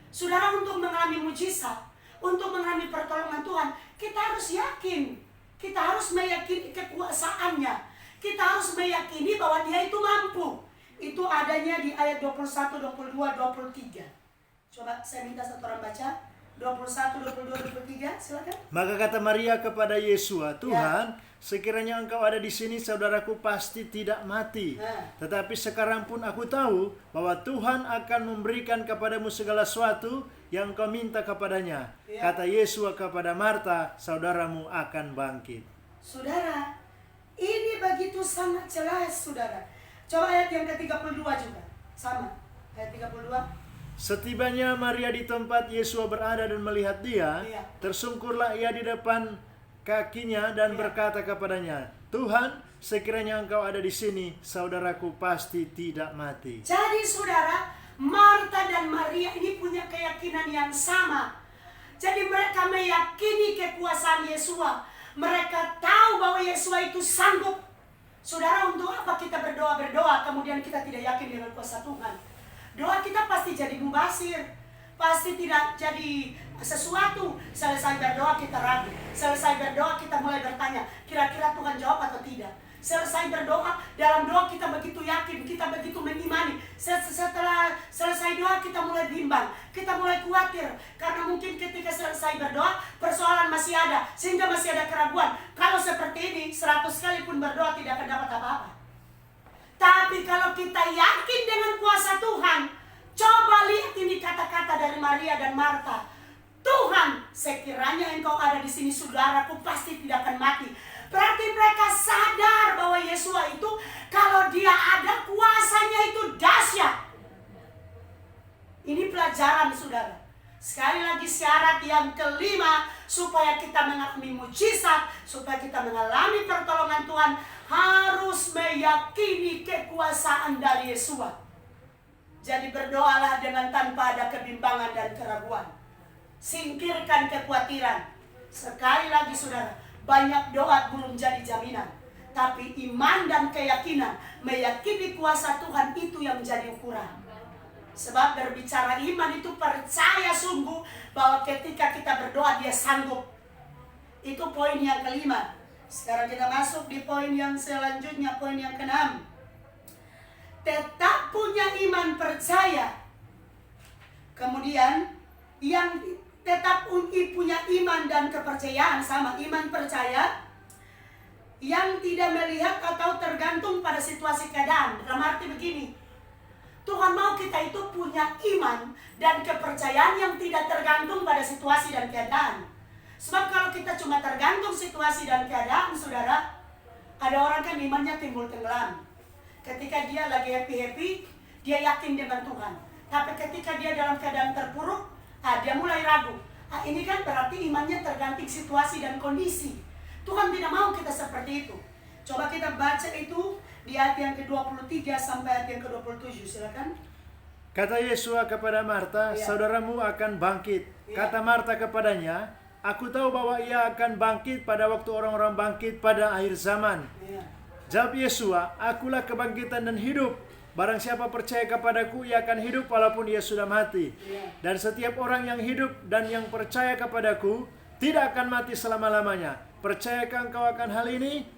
Saudara, untuk mengalami mujizat, untuk mengalami pertolongan Tuhan, kita harus yakin. Kita harus meyakini kekuasaannya. Kita harus meyakini bahwa Dia itu mampu. Itu adanya di ayat 21, 22, 23. Coba saya minta satu orang baca. 21, 22, 23, silakan. Maka kata Maria kepada Yesua, Tuhan, sekiranya engkau ada di sini, saudaraku pasti tidak mati. Tetapi sekarang pun aku tahu bahwa Tuhan akan memberikan kepadamu segala sesuatu yang engkau minta kepadanya. Kata Yesua kepada Marta, saudaramu akan bangkit. Saudara, ini begitu sangat jelas, saudara. Coba ayat yang ke-32 juga. Sama, ayat 32. Setibanya Maria di tempat Yesua berada dan melihat Dia, tersungkurlah ia di depan kakinya dan berkata kepadanya, Tuhan, sekiranya engkau ada di sini, saudaraku pasti tidak mati. Jadi saudara, Marta dan Maria ini punya keyakinan yang sama. Jadi mereka meyakini kekuasaan Yesua. Mereka tahu bahwa Yesua itu sanggup. Saudara, untuk apa kita berdoa kemudian kita tidak yakin dengan kuasa Tuhan? Doa kita pasti jadi mubasir, pasti tidak jadi sesuatu. Selesai berdoa kita ragu, selesai berdoa kita mulai bertanya, kira-kira Tuhan jawab atau tidak. Selesai berdoa, dalam doa kita begitu yakin, kita begitu mengimani. Setelah selesai doa kita mulai bimbang, kita mulai khawatir. Karena mungkin ketika selesai berdoa, persoalan masih ada, sehingga masih ada keraguan. Kalau seperti ini, 100 kali pun berdoa tidak akan dapat apa-apa. Tapi kalau kita yakin dengan kuasa Tuhan, coba lihat ini kata-kata dari Maria dan Marta. Tuhan, sekiranya engkau ada di sini, saudaraku pasti tidak akan mati. Berarti mereka sadar bahwa Yesua itu, kalau Dia ada, kuasanya itu dahsyat. Ini pelajaran, saudara. Sekali lagi syarat yang kelima, supaya kita mengalami mujizat, supaya kita mengalami pertolongan Tuhan, harus meyakini kekuasaan dari Yesua. Jadi berdoalah dengan tanpa ada kebimbangan dan keraguan. Singkirkan kekhawatiran. Sekali lagi saudara, banyak doa belum jadi jaminan. Tapi iman dan keyakinan, meyakini kuasa Tuhan itu yang menjadi ukuran. Sebab berbicara iman itu percaya sungguh bahwa ketika kita berdoa Dia sanggup. Itu poin yang kelima. Sekarang kita masuk di poin yang selanjutnya, poin yang ke-6. Tetap punya iman percaya. Kemudian yang tetap punya iman dan kepercayaan, sama iman percaya yang tidak melihat atau tergantung pada situasi keadaan. Dalam arti begini, Tuhan mau kita itu punya iman dan kepercayaan yang tidak tergantung pada situasi dan keadaan. Sebab kalau kita cuma tergantung situasi dan keadaan, saudara, ada orang kan imannya timbul tenggelam. Ketika dia lagi happy-happy, dia yakin dengan Tuhan. Tapi ketika dia dalam keadaan terpuruk, dia mulai ragu. Ini kan berarti imannya tergantung situasi dan kondisi. Tuhan tidak mau kita seperti itu. Coba kita baca itu di ayat yang ke-23 sampai ayat yang ke-27, silakan. Kata Yesus kepada Marta, saudaramu akan bangkit. Kata Marta kepadanya, aku tahu bahwa ia akan bangkit pada waktu orang-orang bangkit pada akhir zaman. Jawab Yesus, akulah kebangkitan dan hidup. Barang siapa percaya kepadaku, ia akan hidup walaupun ia sudah mati. Dan setiap orang yang hidup dan yang percaya kepadaku tidak akan mati selama-lamanya. Percayakah engkau akan hal ini?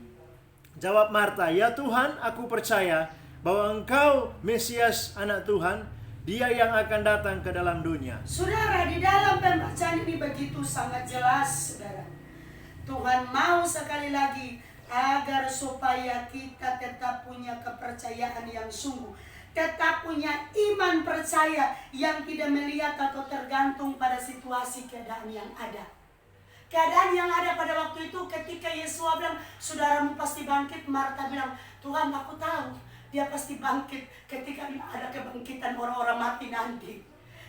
Jawab Marta, ya Tuhan, aku percaya bahwa engkau Mesias, anak Tuhan, Dia yang akan datang ke dalam dunia. Saudara, di dalam pembacaan ini begitu sangat jelas, saudara. Tuhan mau sekali lagi agar supaya kita tetap punya kepercayaan yang sungguh, tetap punya iman percaya yang tidak melihat atau tergantung pada situasi keadaan yang ada. Keadaan yang ada pada waktu itu ketika Yesus bilang, saudaramu pasti bangkit, Marta bilang, Tuhan aku tahu dia pasti bangkit ketika ada kebangkitan orang-orang mati nanti.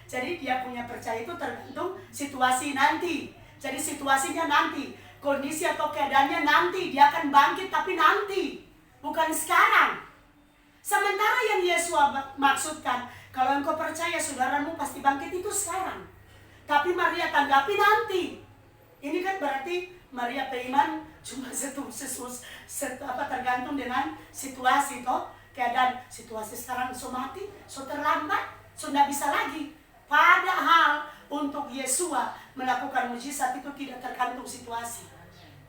Jadi dia punya percaya itu tergantung situasi nanti. Jadi situasinya nanti, kondisi atau keadaannya nanti, dia akan bangkit tapi nanti, bukan sekarang. Sementara yang Yesus maksudkan, kalau engkau percaya saudaramu pasti bangkit itu sekarang. Tapi Maria tanggapi nanti. Ini kan berarti Maria beriman cuma tergantung dengan situasi toh. Keadaan situasi sekarang so mati, so terlambat, so tidak bisa lagi. Padahal untuk Yesus melakukan mujizat itu tidak tergantung situasi,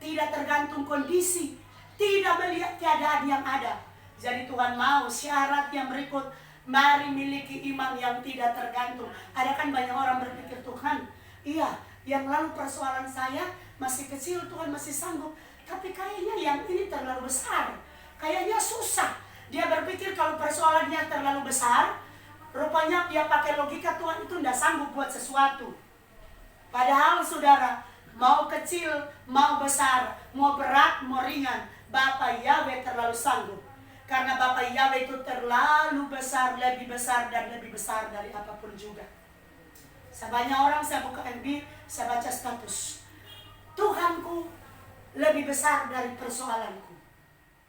tidak tergantung kondisi, tidak melihat keadaan yang ada. Jadi Tuhan mau syarat yang berikut, mari miliki iman yang tidak tergantung. Ada kan banyak orang berpikir, Tuhan, iya, yang lalu persoalan saya masih kecil, Tuhan masih sanggup. Tapi kayaknya yang ini terlalu besar, kayaknya susah. Dia berpikir kalau persoalannya terlalu besar, rupanya dia pakai logika Tuhan itu tidak sanggup buat sesuatu. Padahal saudara, mau kecil, mau besar, mau berat, mau ringan, Bapa Yahweh terlalu sanggup. Karena Bapa Yahweh itu terlalu besar, lebih besar dan lebih besar dari apapun juga. Sebanyak orang saya buka FB, saya baca status, Tuhanku lebih besar dari persoalanku.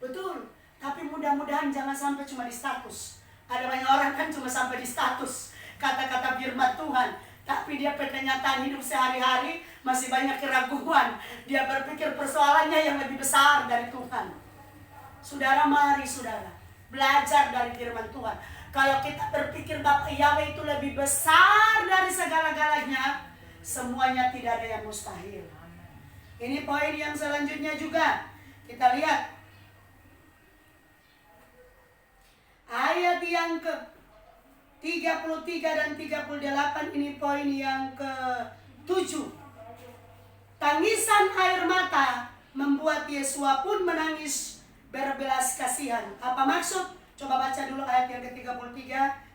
Betul. Tapi mudah-mudahan jangan sampai cuma di status. Ada banyak orang kan cuma sampai di status kata-kata firman Tuhan, tapi dia kenyataan hidup sehari-hari masih banyak keraguan. Dia berpikir persoalannya yang lebih besar dari Tuhan. Saudara, mari saudara belajar dari firman Tuhan. Kalau kita berpikir Bapa Yahweh itu lebih besar dari segala-galanya, semuanya tidak ada yang mustahil. Ini poin yang selanjutnya juga. Kita lihat ayat yang ke-33 dan 38, ini poin yang ke-7. Tangisan air mata membuat Yesua pun menangis berbelas kasihan. Apa maksud? Coba baca dulu ayat yang ke-33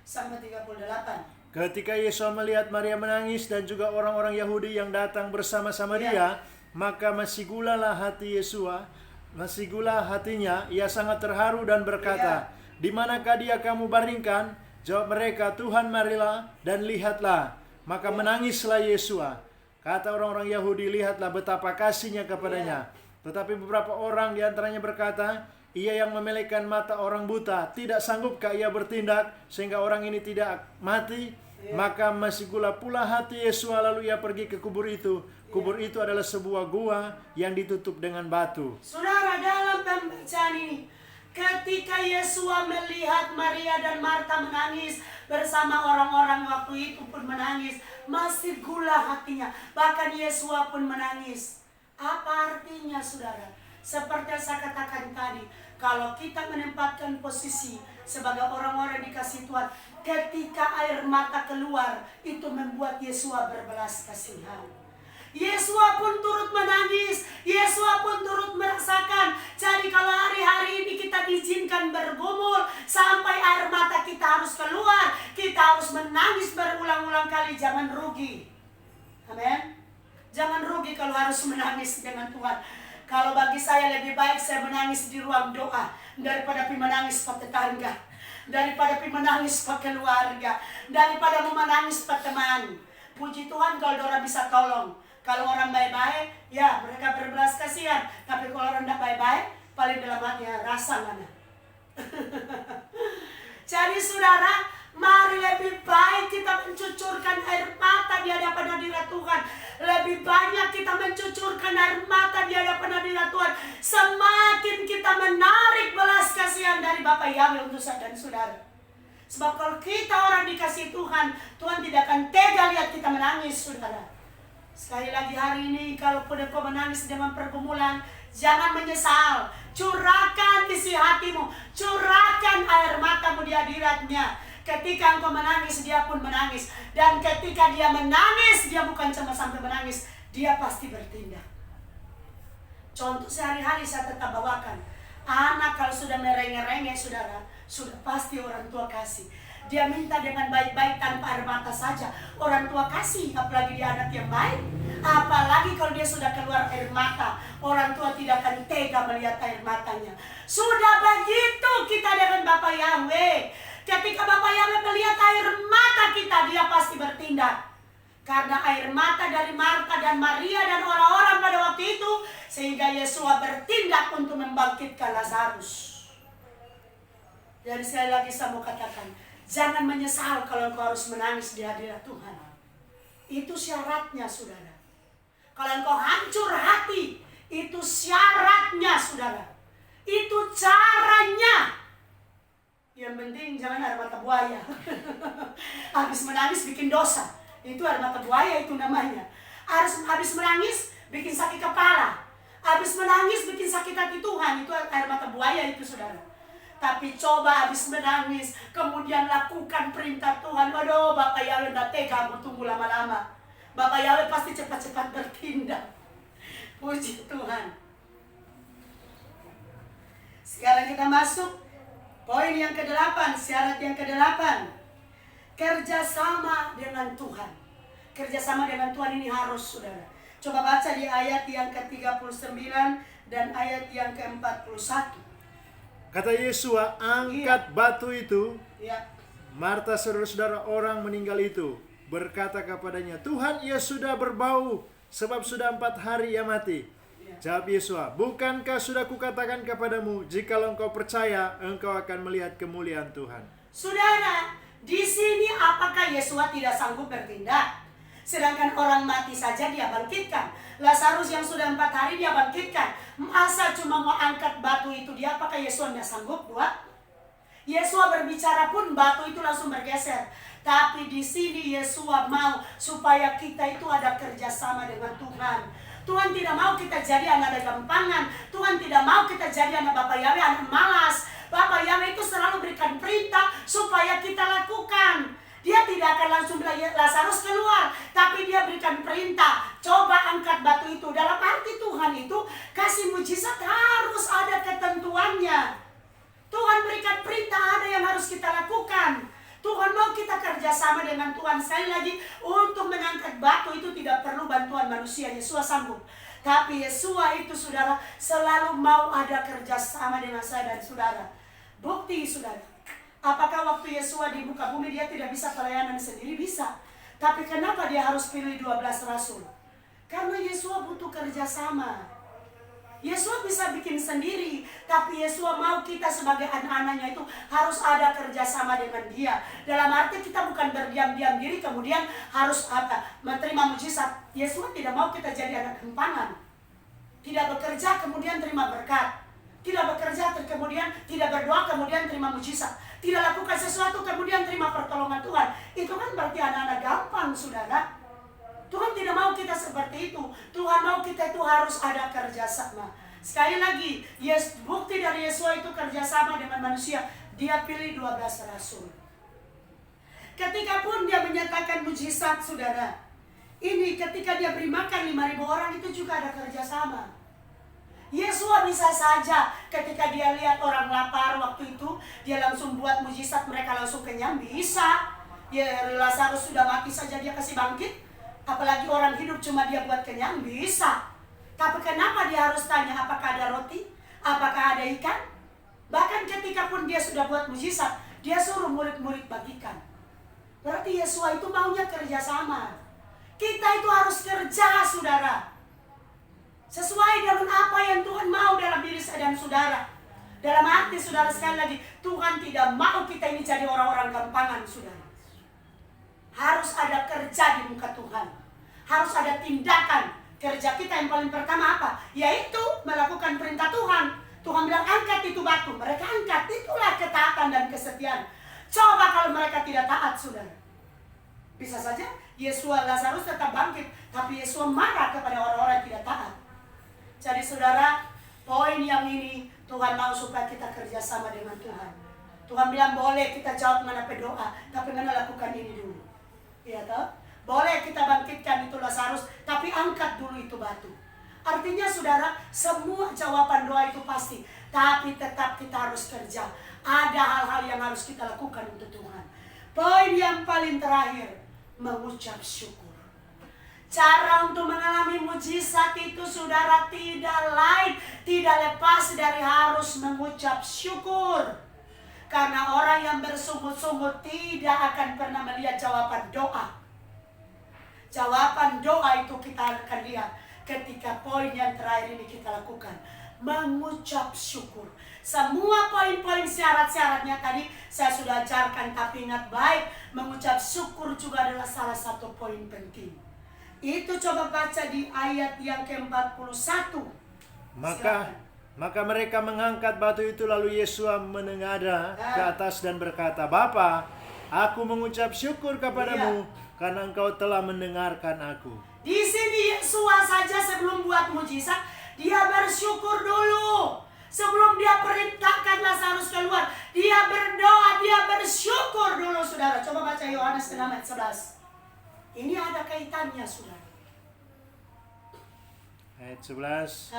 sampai 38. Ketika Yesus melihat Maria menangis dan juga orang-orang Yahudi yang datang bersama-sama dia, maka masih gulalah hati Yesua, masih gula hatinya, ia sangat terharu dan berkata, di manakah dia kamu baringkan? Jawab mereka, Tuhan marilah dan lihatlah. Maka menangislah Yesua. Kata orang-orang Yahudi, lihatlah betapa kasihnya kepadanya. Tetapi beberapa orang diantaranya berkata, ia yang memelekkan mata orang buta, tidak sanggupkah ia bertindak sehingga orang ini tidak mati? Maka masih gula pula hati Yesua, lalu ia pergi ke kubur itu. Kubur itu adalah sebuah gua yang ditutup dengan batu. Saudara, dalam pembacaan ini, ketika Yesua melihat Maria dan Marta menangis bersama orang-orang waktu itu pun menangis, masih gula hatinya. Bahkan Yesua pun menangis. Apa artinya saudara? Seperti yang saya katakan tadi, kalau kita menempatkan posisi sebagai orang-orang dikasih Tuhan, ketika air mata keluar, itu membuat Yesua berbelas kasihan. Yesua pun turut menangis, Yesua pun turut merasakan. Jadi kalau hari-hari ini kita diizinkan bergumul sampai air mata kita harus keluar, kita harus menangis berulang-ulang kali, jangan rugi. Amin. Jangan rugi kalau harus menangis dengan Tuhan. Kalau bagi saya lebih baik saya menangis di ruang doa daripada menangis pakai tetangga, daripada menangis pakai keluarga, daripada menangis pakai teman. Puji Tuhan kalau orang bisa tolong. Kalau orang baik-baik, ya mereka berbelas kasihan. Tapi kalau orang tidak baik-baik, paling dalam hati rasa mana. Jadi saudara, Mari lebih baik kita mencucurkan air mata di hadapan hadirat Tuhan. Lebih banyak kita mencucurkan air mata di hadapan hadirat Tuhan. Semakin kita menarik belas kasihan dari Bapa Yahweh untuk saya dan saudara. Sebab kalau kita orang dikasih Tuhan, Tuhan tidak akan tega lihat kita menangis, saudara. Sekali lagi hari ini, kalaupun engkau menangis dengan pergumulan, jangan menyesal. Curahkan isi hatimu, curahkan air matamu di hadiratnya. Ketika engkau menangis, dia pun menangis. Dan ketika dia menangis, dia bukan cuma sampai menangis, dia pasti bertindak. Contoh sehari-hari saya tetap bawakan. Anak kalau sudah merengek-rengek, saudara, sudah pasti orang tua kasih. Dia minta dengan baik-baik tanpa air mata saja, orang tua kasih. Apalagi dia anak yang baik, apalagi kalau dia sudah keluar air mata, orang tua tidak akan tega melihat air matanya. Sudah begitu kita dengan Bapa Yahweh. Ketika Bapa Yahweh melihat air mata kita, dia pasti bertindak. Karena air mata dari Marta dan Maria dan orang-orang pada waktu itu, sehingga Yesus bertindak untuk membangkitkan Lazarus. Jadi sekali lagi saya mau katakan, jangan menyesal kalau engkau harus menangis di hadirat Tuhan. Itu syaratnya, saudara. Kalau engkau hancur hati, itu syaratnya, saudara. Itu caranya. Yang penting jangan air mata buaya. Habis menangis bikin dosa. Itu air mata buaya itu namanya. Habis menangis bikin sakit kepala. Habis menangis bikin sakit hati Tuhan. Itu air mata buaya itu, saudara. Tapi coba habis menangis, kemudian lakukan perintah Tuhan. Waduh, Bapak Yahweh tidak tega tunggu lama-lama. Bapak Yahweh pasti cepat-cepat bertindak. Puji Tuhan. Sekarang kita masuk poin yang ke-8, syarat yang ke-8. Kerjasama dengan Tuhan. Kerjasama dengan Tuhan ini harus, saudara. Coba baca di ayat yang ke-39 dan ayat yang ke-41. Kata Yesua, angkat batu itu. Ya. Marta, saudara-saudara orang meninggal itu, berkata kepadanya, Tuhan, ia sudah berbau, sebab sudah 4 hari ia mati. Ya. Jawab Yesua, bukankah sudah kukatakan kepadamu, jikalau engkau percaya, engkau akan melihat kemuliaan Tuhan. Saudara, di sini apakah Yesua tidak sanggup bertindak? Sedangkan orang mati saja dia bangkitkan. Lazarus yang sudah 4 hari dia bangkitkan. Masa cuma mau angkat batu itu dia, apakah Yesua tidak sanggup buat? Yesua berbicara pun batu itu langsung bergeser. Tapi di sini Yesua mau supaya kita itu ada kerjasama dengan Tuhan. Tuhan tidak mau kita jadi anak gampangan. Tuhan tidak mau kita jadi anak Bapak Yahweh, anak malas. Bapak Yahweh itu selalu berikan perintah supaya kita lakukan. Dia tidak akan langsung Lazarus keluar, tapi dia berikan perintah, coba angkat batu itu. Dalam arti Tuhan itu kasih mujizat harus ada ketentuannya. Tuhan berikan perintah, ada yang harus kita lakukan. Tuhan mau kita kerjasama dengan Tuhan. Sekali lagi, untuk mengangkat batu itu tidak perlu bantuan manusia. Yesua sanggup. Tapi Yesua itu, saudara, selalu mau ada kerjasama dengan saya dan saudara. Bukti, saudara. Apakah waktu Yesua di muka bumi dia tidak bisa pelayanan sendiri? Bisa. Tapi kenapa dia harus pilih 12 rasul? Karena Yesua butuh kerjasama. Yesua bisa bikin sendiri, tapi Yesua mau kita sebagai anak-anaknya itu harus ada kerjasama dengan dia. Dalam arti kita bukan berdiam-diam diri kemudian harus menerima mujizat. Yesua tidak mau kita jadi anak gempangan. Tidak bekerja kemudian terima berkat. Tidak bekerja kemudian tidak berdoa kemudian terima mujizat. Tidak lakukan sesuatu kemudian terima pertolongan Tuhan. Itu kan berarti anak-anak gampang, saudara. Tuhan tidak mau kita seperti itu. Tuhan mau kita itu harus ada kerjasama. Sekali lagi, bukti dari Yesua itu kerjasama dengan manusia. Dia pilih 12 rasul. Ketika pun dia menyatakan mujizat, saudara, ini ketika dia beri makan 5.000 orang itu juga ada kerjasama. Yesua bisa saja ketika dia lihat orang lapar waktu itu, dia langsung buat mujizat, mereka langsung kenyang, bisa. Ya, Lazarus sudah mati saja dia kasih bangkit. Apalagi orang hidup cuma dia buat kenyang, bisa. Tapi kenapa dia harus tanya apakah ada roti? Apakah ada ikan? Bahkan ketika pun dia sudah buat mujizat, dia suruh murid-murid bagikan. Berarti Yesua itu maunya kerjasama. Kita itu harus kerja, saudara. Sesuai dengan apa yang Tuhan mau dalam diri saya dan saudara. Dalam hati saudara, sekali lagi, Tuhan tidak mau kita ini jadi orang-orang gampangan, saudara. Harus ada kerja di muka Tuhan. Harus ada tindakan. Kerja kita yang paling pertama apa? Yaitu melakukan perintah Tuhan. Tuhan bilang angkat itu batu. Mereka angkat. Itulah ketaatan dan kesetiaan. Coba kalau mereka tidak taat, saudara. Bisa saja Yesua Lazarus tetap bangkit. Tapi Yesua marah kepada orang-orang yang tidak taat. Jadi saudara, poin yang ini Tuhan mau supaya kita kerjasama dengan Tuhan. Tuhan bilang boleh kita jawab mana doa, tapi mana lakukan ini dulu. Ya toh? Boleh kita bangkitkan itu Lazarus, tapi angkat dulu itu batu. Artinya saudara, semua jawaban doa itu pasti, tapi tetap kita harus kerja. Ada hal-hal yang harus kita lakukan untuk Tuhan. Poin yang paling terakhir, mengucap syukur. Cara untuk mengalami mujizat itu saudara tidak lain, tidak lepas dari harus mengucap syukur. Karena orang yang bersungut-sungut tidak akan pernah melihat jawaban doa. Jawaban doa itu kita akan lihat ketika poin yang terakhir ini kita lakukan. Mengucap syukur. Semua poin-poin syarat-syaratnya tadi saya sudah ajarkan, tapi ingat baik, mengucap syukur juga adalah salah satu poin penting. Itu coba baca di ayat yang ke-41. Maka mereka mengangkat batu itu, lalu Yesua menengadah ke atas dan berkata, Bapa, aku mengucap syukur kepadamu karena engkau telah mendengarkan aku. Di sini Yesua saja sebelum buat mujizat, dia bersyukur dulu. Sebelum dia perintahkan Lazarus keluar, dia berdoa, dia bersyukur dulu, saudara. Coba baca Yohanes 6 ayat 11. Ini ada kaitannya, saudara. Ayat 11.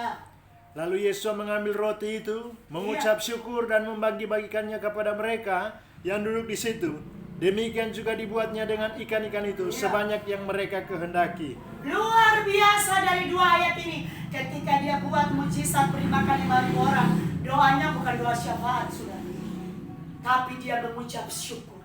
Lalu Yesus mengambil roti itu, mengucap syukur dan membagi-bagikannya kepada mereka yang duduk di situ. Demikian juga dibuatnya dengan ikan-ikan itu, sebanyak yang mereka kehendaki. Luar biasa dari dua ayat ini. Ketika dia buat mujizat beri makan 5.000 orang, doanya bukan doa syafaat, saudara, tapi dia mengucap syukur.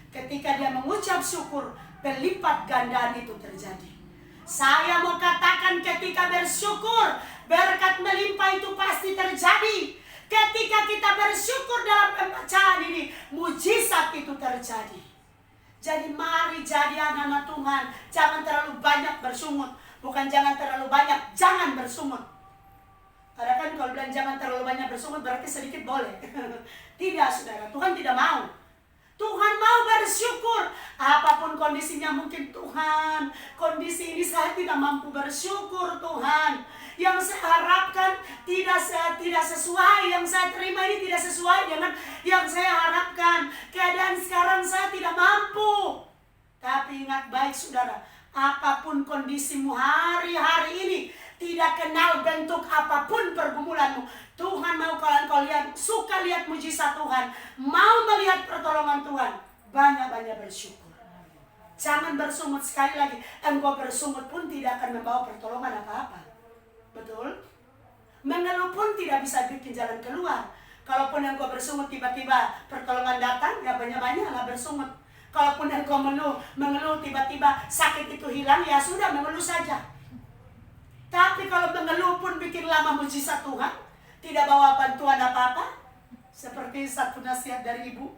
Ketika dia mengucap syukur, berlipat gandaan itu terjadi. Saya mau katakan, ketika bersyukur, berkat melimpah itu pasti terjadi. Ketika kita bersyukur dalam pembacaan ini, mujizat itu terjadi. Jadi mari jadi anak-anak Tuhan, jangan terlalu banyak bersungut. Bukan jangan terlalu banyak, jangan bersungut. Karena kan kalau bilang jangan terlalu banyak bersungut, berarti sedikit boleh. Tidak, saudara, Tuhan tidak mau. Tuhan mau bersyukur. Apapun kondisinya, mungkin Tuhan, kondisi ini saya tidak mampu bersyukur, Tuhan. Yang saya harapkan tidak sesuai, yang saya terima ini tidak sesuai dengan yang saya harapkan. Keadaan sekarang saya tidak mampu. Tapi ingat baik, saudara, apapun kondisimu hari-hari ini, tidak kenal bentuk apapun pergumulanmu, Tuhan mau kalian suka lihat mujizat Tuhan, mau melihat pertolongan Tuhan, banyak-banyak bersyukur. Jangan bersungut. Sekali lagi, engkau bersungut pun tidak akan membawa pertolongan apa-apa. Betul? Mengeluh pun tidak bisa bikin jalan keluar. Kalaupun engkau bersungut tiba-tiba pertolongan datang, ya banyak-banyaklah bersungut. Kalaupun engkau mengeluh tiba-tiba sakit itu hilang, ya sudah, mengeluh saja. Tapi kalau mengeluh pun bikin lama mujizat Tuhan, tidak bawa bantuan apa-apa. Seperti satu nasihat dari ibu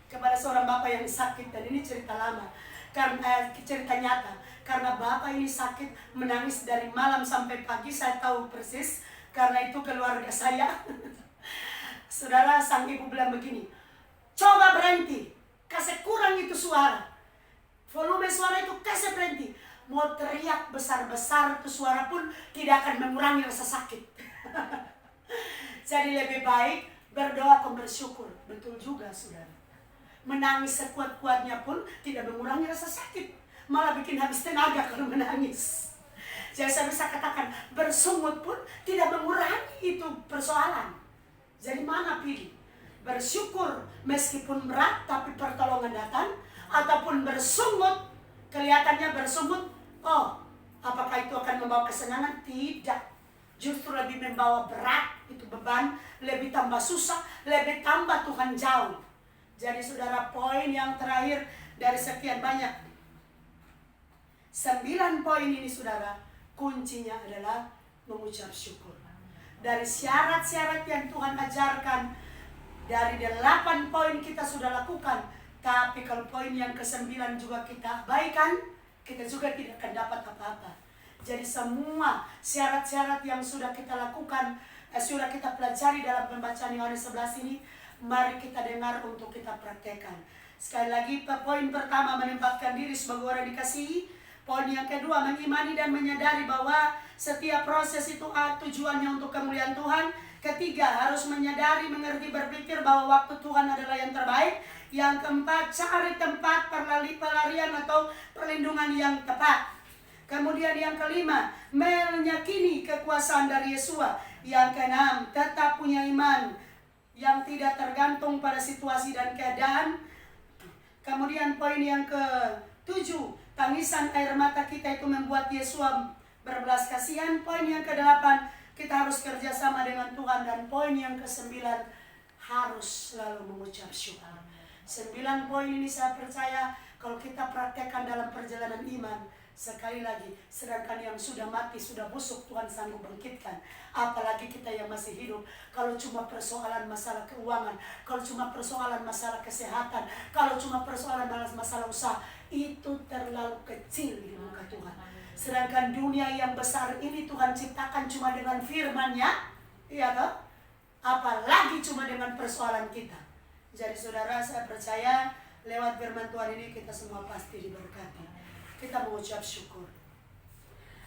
kepada seorang bapak yang sakit, dan ini cerita lama, karena cerita nyata. Karena bapak ini sakit, menangis dari malam sampai pagi, saya tahu persis, karena itu keluarga saya. Saudara, sang ibu bilang begini, coba berhenti, kasih kurang itu suara, volume suara itu kasih berhenti. Mau teriak besar-besar itu suara pun tidak akan mengurangi rasa sakit. Jadi lebih baik berdoa dan bersyukur. Betul juga, saudara. Menangis sekuat-kuatnya pun tidak mengurangi rasa sakit, malah bikin habis tenaga kalau menangis. Jadi saya bisa katakan, bersungut pun tidak mengurangi itu persoalan. Jadi mana pilih? Bersyukur meskipun berat tapi pertolongan datang, ataupun bersungut, kelihatannya bersungut, oh apakah itu akan membawa kesenangan? Tidak. Justru lebih membawa berat, itu beban, lebih tambah susah, lebih tambah Tuhan jauh. Jadi saudara, poin yang terakhir dari sekian banyak 9 poin ini, saudara, kuncinya adalah mengucap syukur. dari syarat-syarat yang Tuhan ajarkan. Dari 8 poin kita sudah lakukan, tapi kalau poin yang ke-9 juga kita abaikan, kita juga tidak akan dapat apa-apa. Jadi semua syarat-syarat yang sudah kita lakukan, sudah kita pelajari dalam pembacaan Yohanes 11 ini, mari kita dengar untuk kita praktekkan. Sekali lagi, poin pertama menempatkan diri sebagai orang dikasihi. Poin yang kedua, mengimani dan menyadari bahwa setiap proses itu tujuannya untuk kemuliaan Tuhan. Ketiga, harus menyadari, mengerti, berpikir bahwa waktu Tuhan adalah yang terbaik. Yang keempat, cari tempat pelarian atau perlindungan yang tepat. Kemudian yang kelima, meyakini kekuasaan dari Yesua. Yang keenam, tetap punya iman yang tidak tergantung pada situasi dan keadaan. Kemudian poin yang ke-7, tangisan air mata kita itu membuat Yesua berbelas kasihan. Poin yang ke-8, kita harus kerjasama dengan Tuhan. Dan poin yang ke-9, harus selalu mengucap syukur. 9 poin ini saya percaya kalau kita praktekkan dalam perjalanan iman, sekali lagi, sedangkan yang sudah mati, sudah busuk, Tuhan sanggup bangkitkan. Apalagi kita yang masih hidup. Kalau cuma persoalan masalah keuangan, kalau cuma persoalan masalah kesehatan, kalau cuma persoalan masalah usaha, itu terlalu kecil di muka Tuhan. Sedangkan dunia yang besar ini Tuhan ciptakan cuma dengan firman-Nya, iya toh? Apalagi cuma dengan persoalan kita. Jadi saudara, saya percaya lewat firman Tuhan ini kita semua pasti diberkati. Kita mengucap syukur.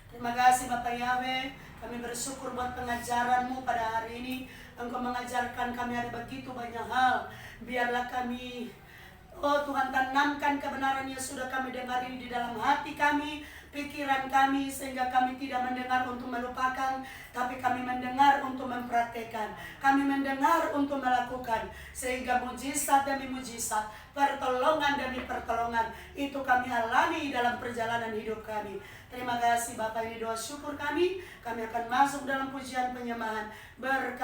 Terima kasih Bapak Yahweh, kami bersyukur buat pengajaran-Mu pada hari ini. Engkau mengajarkan kami ada begitu banyak hal. Biarlah kami, oh Tuhan, tanamkan kebenaran yang sudah kami dengar ini di dalam hati kami, pikiran kami, sehingga kami tidak mendengar untuk melupakan, tapi kami mendengar untuk mempraktekkan. Kami mendengar untuk melakukan, sehingga mujizat demi mujizat, pertolongan demi pertolongan, itu kami alami dalam perjalanan hidup kami. Terima kasih Bapak, ini doa syukur kami. Kami akan masuk dalam pujian penyembahan.